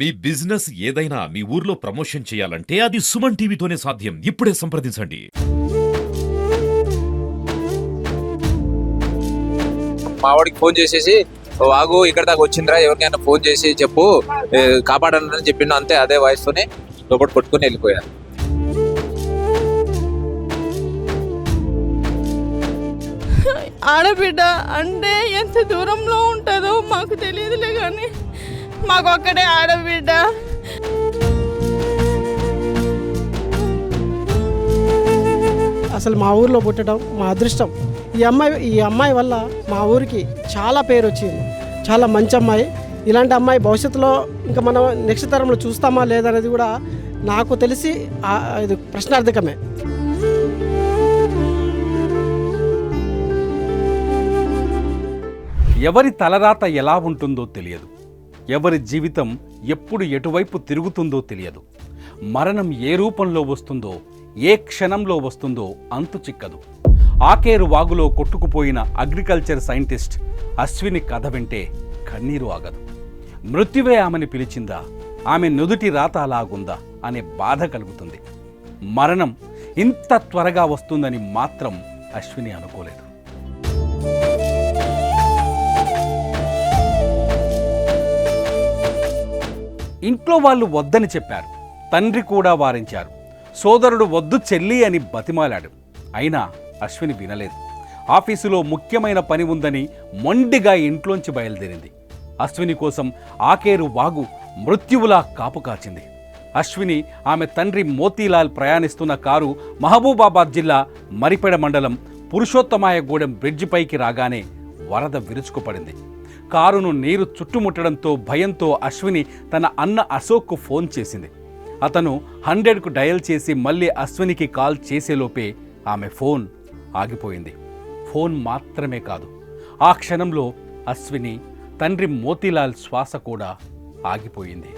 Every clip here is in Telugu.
మీ బిజినెస్ ఏదైనా మీ ఊర్లో ప్రమోషన్ చేయాలంటే అది సుమన్ టీవీతోనే సాధ్యం. ఇప్పుడే సంప్రదించండి. మావాడికి ఫోన్ చేసేసి వాగు ఇక్కడ దాకా వచ్చిందిరా, ఎవరికైనా ఫోన్ చేసి చెప్పు కాపాడని చెప్పిండు. అంతే, అదే వాయిస్ తోనే లోపల కొట్టుకుని వెళ్ళిపోయారు. ఆడబిడ్డ అంటే ఎంత దూరంలో ఉంటుందో మాకు తెలియదులే, కానీ మాకు ఒక్కడే ఆడబిడ్డ. అసలు మా ఊరిలో పుట్టడం మా అదృష్టం. ఈ అమ్మాయి వల్ల మా ఊరికి చాలా పేరు వచ్చింది. చాలా మంచి అమ్మాయి. ఇలాంటి అమ్మాయి భవిష్యత్తులో ఇంకా మనం నెక్స్ట్ తరంలో చూస్తామా లేదనేది కూడా నాకు తెలిసి ఇది ప్రశ్నార్థకమే. ఎవరి తలరాత ఎలా ఉంటుందో తెలియదు. ఎవరి జీవితం ఎప్పుడు ఎటువైపు తిరుగుతుందో తెలియదు. మరణం ఏ రూపంలో వస్తుందో, ఏ క్షణంలో వస్తుందో అంతు చిక్కదు. ఆకేరు వాగులో కొట్టుకుపోయిన అగ్రికల్చర్ సైంటిస్ట్ అశ్విని కథ వింటే కన్నీరు ఆగదు. మృత్యువే ఆమెను పిలిచిందా, ఆమె నుదుటి రాత అలాగుందా అనే బాధ కలుగుతుంది. మరణం ఇంత త్వరగా వస్తుందని మాత్రం అశ్విని అనుకోలేదు. ఇంట్లో వాళ్ళు వద్దని చెప్పారు. తండ్రి కూడా వారించారు. సోదరుడు వద్దు చెల్లి అని బతిమాలాడు. అయినా అశ్విని వినలేదు. ఆఫీసులో ముఖ్యమైన పని ఉందని మొండిగా ఇంట్లోంచి బయలుదేరింది. అశ్విని కోసం ఆకేరు వాగు మృత్యువులా కాపు కాచింది. అశ్విని, ఆమె తండ్రి మోతీలాల్ ప్రయాణిస్తున్న కారు మహబూబాబాద్ జిల్లా మరిపెడ మండలం పురుషోత్తమాయగూడెం బ్రిడ్జిపైకి రాగానే వరద విరుచుకుపడింది. కారును నీరు చుట్టుముట్టడంతో భయంతో అశ్విని తన అన్న అశోక్కు ఫోన్ చేసింది. అతను 100కు డయల్ చేసి మళ్ళీ అశ్వినికి కాల్ చేసేలోపే ఆమె ఫోన్ ఆగిపోయింది. ఫోన్ మాత్రమే కాదు, ఆ క్షణంలో అశ్విని, తండ్రి మోతీలాల్ శ్వాస కూడా ఆగిపోయింది.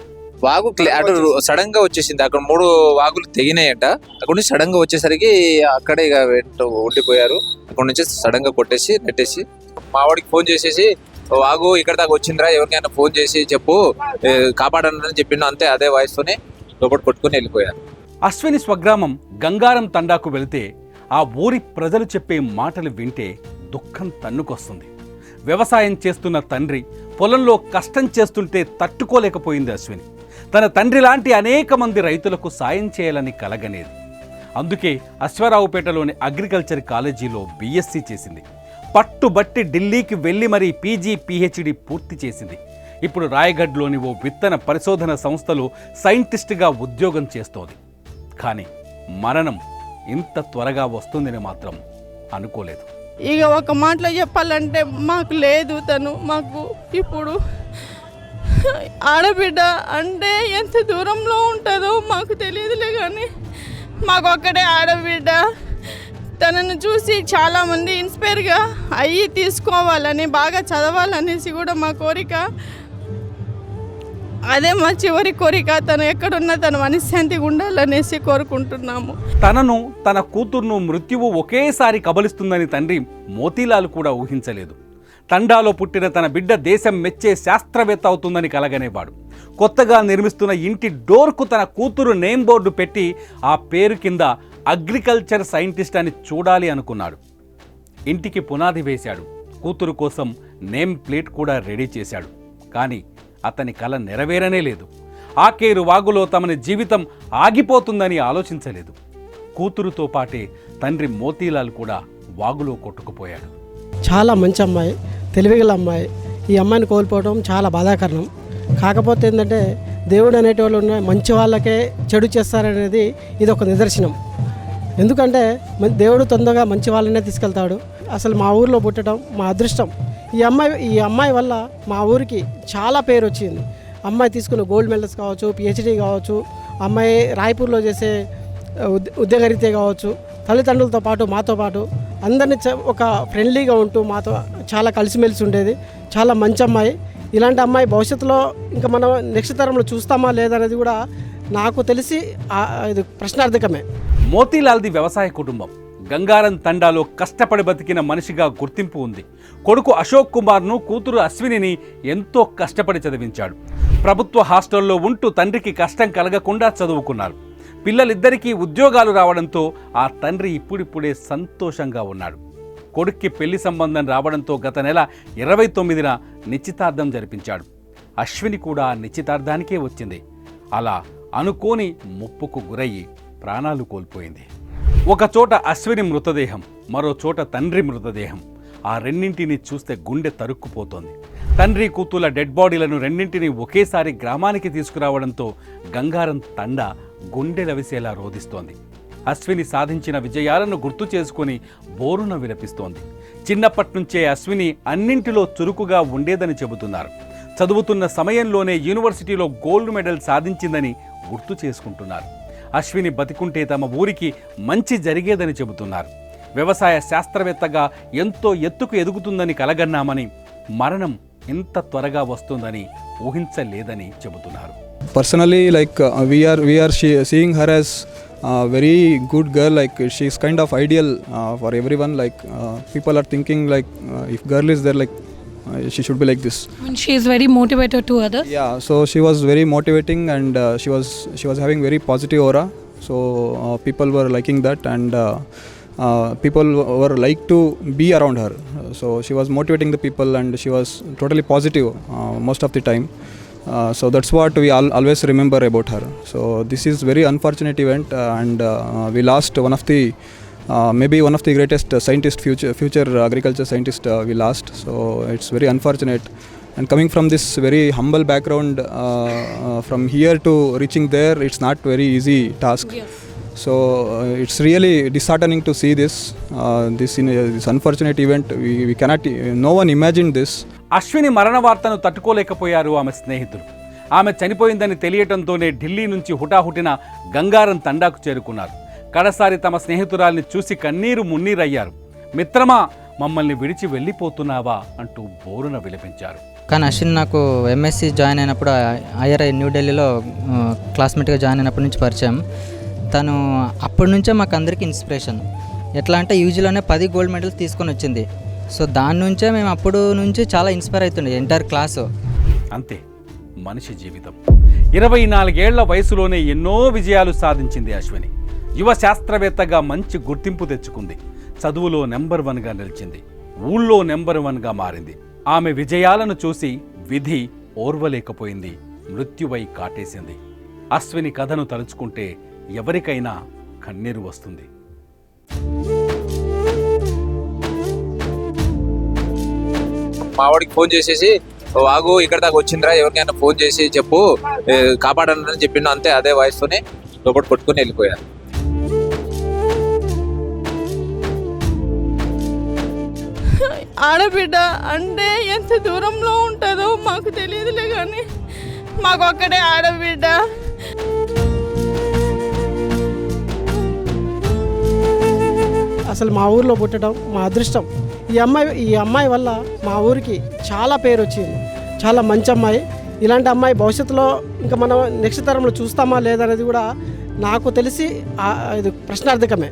వాగు అటు సడన్ గా వచ్చేసింది. అక్కడ 3 వాగులు తెగినాయట. అక్కడ నుంచి సడన్ గా వచ్చేసరికి అక్కడే ఇక ఉండిపోయారు. అక్కడ నుంచి సడన్ గా కొట్టేసి నెట్టేసి మావాడికి ఫోన్ చేసేసి వాగు ఇక్కడ దాకా వచ్చిందిరా, ఎవరికైనా ఫోన్ చేసి చెప్పు కాపాడని చెప్పిండు. అంతే, అదే వాయిస్ తోనే లోపల కొట్టుకుని వెళ్ళిపోయారు. అశ్విని స్వగ్రామం గంగారం తండాకు వెళితే ఆ ఊరి ప్రజలు చెప్పే మాటలు వింటే దుఃఖం తన్నుకొస్తుంది. వ్యవసాయం చేస్తున్న తండ్రి పొలంలో కష్టం చేస్తుంటే తట్టుకోలేకపోయింది అశ్విని. తన తండ్రి లాంటి అనేక మంది రైతులకు సాయం చేయాలని కలగనేది. అందుకే అశ్వారావుపేటలోని అగ్రికల్చర్ కాలేజీలో బీఎస్సీ చేసింది. పట్టుబట్టి ఢిల్లీకి వెళ్ళి మరీ పీజీ పీహెచ్డీ పూర్తి చేసింది. ఇప్పుడు రాయగఢ్లోని ఓ విత్తన పరిశోధన సంస్థలో సైంటిస్ట్గా ఉద్యోగం చేస్తోంది. కానీ మరణం ఇంత త్వరగా వస్తుందని మాత్రం అనుకోలేదు. ఇక ఒక మాటలో చెప్పాలంటే మాకు లేదు తను. మాకు ఇప్పుడు ఆడబిడ్డ అంటే ఎంత దూరంలో ఉంటుందో మాకు తెలియదులే, కానీ మాకు ఒక్కడే ఆడబిడ్డ. తనను చూసి చాలామంది ఇన్స్పైర్గా అయ్యి తీసుకోవాలని, బాగా చదవాలనేసి కూడా మా కోరిక. అదే మా చివరి కోరిక. తను ఎక్కడున్నా తను మనశ్శాంతిగా ఉండాలనేసి కోరుకుంటున్నాము. తనను, తన కూతుర్ను మృత్యువు ఒకేసారి కబలిస్తుందని తండ్రి మోతీలాల్ కూడా ఊహించలేదు. తండాలో పుట్టిన తన బిడ్డ దేశం మెచ్చే శాస్త్రవేత్త అవుతుందని కలగనేవాడు. కొత్తగా నిర్మిస్తున్న ఇంటి డోర్కు తన కూతురు నేమ్ బోర్డు పెట్టి ఆ పేరు కింద అగ్రికల్చర్ సైంటిస్ట్ అని చూడాలి అనుకున్నాడు. ఇంటికి పునాది వేశాడు. కూతురు కోసం నేమ్ ప్లేట్ కూడా రెడీ చేశాడు. కానీ అతని కల నెరవేరనే లేదు. ఆకేరు వాగులో తమని జీవితం ఆగిపోతుందని ఆలోచించలేదు. కూతురుతో పాటే తండ్రి మోతీలాల్ కూడా వాగులో కొట్టుకుపోయాడు. చాలా మంచి అమ్మాయి, తెలివిగల అమ్మాయి. ఈ అమ్మాయిని కోల్పోవడం చాలా బాధాకరణం. కాకపోతే ఏంటంటే దేవుడు అనేటివాళ్ళు ఉన్న మంచి వాళ్ళకే చెడు చేస్తారనేది ఇది ఒక నిదర్శనం. ఎందుకంటే దేవుడు తొందరగా మంచి వాళ్ళనే తీసుకెళ్తాడు. అసలు మా ఊరిలో పుట్టడం మా అదృష్టం. ఈ అమ్మాయి వల్ల మా ఊరికి చాలా పేరు వచ్చింది. అమ్మాయి తీసుకున్న గోల్డ్ మెడల్స్ కావచ్చు, పిహెచ్డీ కావచ్చు, అమ్మాయి రాయ్పూర్లో చేసే ఉద్యోగరీత్యా కావచ్చు, తల్లిదండ్రులతో పాటు మాతో పాటు అందరినీ ఒక ఫ్రెండ్లీగా ఉంటూ మాతో చాలా కలిసిమెలిసి ఉండేది. చాలా మంచి అమ్మాయి. ఇలాంటి అమ్మాయి భవిష్యత్తులో ఇంకా మనం నెక్స్ట్ తరంలో చూస్తామా లేదనేది కూడా నాకు తెలిసి ఇది ప్రశ్నార్థకమే. మోతీలాల్ది వ్యవసాయ కుటుంబం. గంగారం తండాలో కష్టపడి బతికిన మనిషిగా గుర్తింపు ఉంది. కొడుకు అశోక్ కుమార్ను, కూతురు అశ్వినిని ఎంతో కష్టపడి చదివించాడు. ప్రభుత్వ హాస్టల్లో ఉంటూ తండ్రికి కష్టం కలగకుండా చదువుకున్నారు. పిల్లలిద్దరికీ ఉద్యోగాలు రావడంతో ఆ తండ్రి ఇప్పుడిప్పుడే సంతోషంగా ఉన్నాడు. కొడుక్కి పెళ్లి సంబంధం రావడంతో గత నెల 29న నిశ్చితార్థం జరిపించాడు. అశ్విని కూడా నిశ్చితార్థానికే వచ్చింది. అలా అనుకోని ముప్పుకు గురయ్యి ప్రాణాలు కోల్పోయింది. ఒక చోట అశ్విని మృతదేహం, మరో చోట తండ్రి మృతదేహం. ఆ రెండింటిని చూస్తే గుండె తరుక్కుపోతోంది. తండ్రి కూతుల డెడ్ బాడీలను రెండింటిని ఒకేసారి గ్రామానికి తీసుకురావడంతో గంగారం తండా గుండెలవిసేలా రోధిస్తోంది. అశ్విని సాధించిన విజయాలను గుర్తు చేసుకుని బోరున విలపిస్తోంది. చిన్నప్పటి నుంచే అశ్విని అన్నింటిలో చురుకుగా ఉండేదని చెబుతున్నారు. చదువుతున్న సమయంలోనే యూనివర్సిటీలో గోల్డ్ మెడల్ సాధించిందని గుర్తు చేసుకుంటున్నారు. అశ్విని బతికుంటే తమ ఊరికి మంచి జరిగేదని చెబుతున్నారు. వ్యవసాయ శాస్త్రవేత్తగా ఎంతో ఎత్తుకు ఎదుగుతుందని కలగన్నామని, మరణం ఇంత త్వరగా వస్తుందని ఊహించలేదని చెబుతున్నారు. Personally, like we are seeing her as a very good girl. Like she's kind of ideal for everyone. Like people are thinking like if girl is there, like she should be like this. And she is very motivated to others. Yeah, so she was very motivating, and she was having very positive aura. So people were liking that, and people were like to be around her. So she was motivating the people, and she was totally positive most of the time. So that's what we always remember about her. So this is very unfortunate event, and we lost one of the maybe one of the greatest future agriculture scientist we lost. So it's very unfortunate, and coming from this very humble background, from here to reaching there, it's not very easy task. Yes. So it's really disheartening to see this unfortunate event. We cannot, no one imagined this. Ashwini మరణ వార్తను తట్టుకోలేకపోయారు ఆమె స్నేహితులు. ఆమె చనిపోయిందని తెలియటంతోనే ఢిల్లీ నుంచి హుటాహుటిన గంగారం తండాకు చేరుకున్నారు. కడసారి తమ స్నేహితురాల్ని చూసి కన్నీరు మున్నీరయ్యారు. మిత్రమా, మమ్మల్ని విడిచి వెళ్ళిపోతున్నావా అంటూ బోరున విలపించారు. కానీ అశ్విన్ నాకు ఎంఎస్సి జాయిన్ అయినప్పుడు ఐఆర్ఐ న్యూఢిల్లీలో క్లాస్మేట్గా జాయిన్ అయినప్పటి నుంచి పరిచయం. తను అప్పటి నుంచే మాకు అందరికీ ఇన్స్పిరేషన్. ఎట్లా అంటే యూజీలోనే 10 గోల్డ్ మెడల్స్ తీసుకొని వచ్చింది. సో దాని నుంచే మేము అప్పుడు నుంచి చాలా ఇన్స్పైర్ అవుతుండే ఎంటైర్ క్లాసు. అంతే మనిషి జీవితం. 24 ఏళ్ల వయసులోనే ఎన్నో విజయాలు సాధించింది అశ్విని. యువ శాస్త్రవేత్తగా మంచి గుర్తింపు తెచ్చుకుంది. చదువులో నెంబర్ 1గా నిలిచింది. ఊళ్ళో నెంబర్ 1గా మారింది. ఆమె విజయాలను చూసి విధి ఓర్వలేకపోయింది. మృత్యువై కాటేసింది. అశ్విని కథను తలుచుకుంటే ఎవరికైనా కన్నీరు వస్తుంది. మావాడికి ఫోన్ చేసేసి, వాగు ఇక్కడ దాకా వచ్చిందిరా, ఎవరికైనా ఫోన్ చేసి చెప్పు కాపాడని చెప్పిండు. అంతే, అదే వాయిస్తోనే లోపల కొట్టుకుని వెళ్ళిపోయారు. ఆడబిడ్డ అంటే ఎంత దూరంలో ఉంటుందో మాకు తెలియదులే, కానీ మాకు ఒక్కడే ఆడబిడ్డ. అసలు మా ఊరిలో పుట్టడం మా అదృష్టం. ఈ అమ్మాయి వల్ల మా ఊరికి చాలా పేరు వచ్చింది. చాలా మంచి అమ్మాయి. ఇలాంటి అమ్మాయి భవిష్యత్తులో ఇంకా మనం నెక్స్ట్ తరంలో చూస్తామా లేదనేది కూడా నాకు తెలిసి ఇది ప్రశ్నార్థకమే.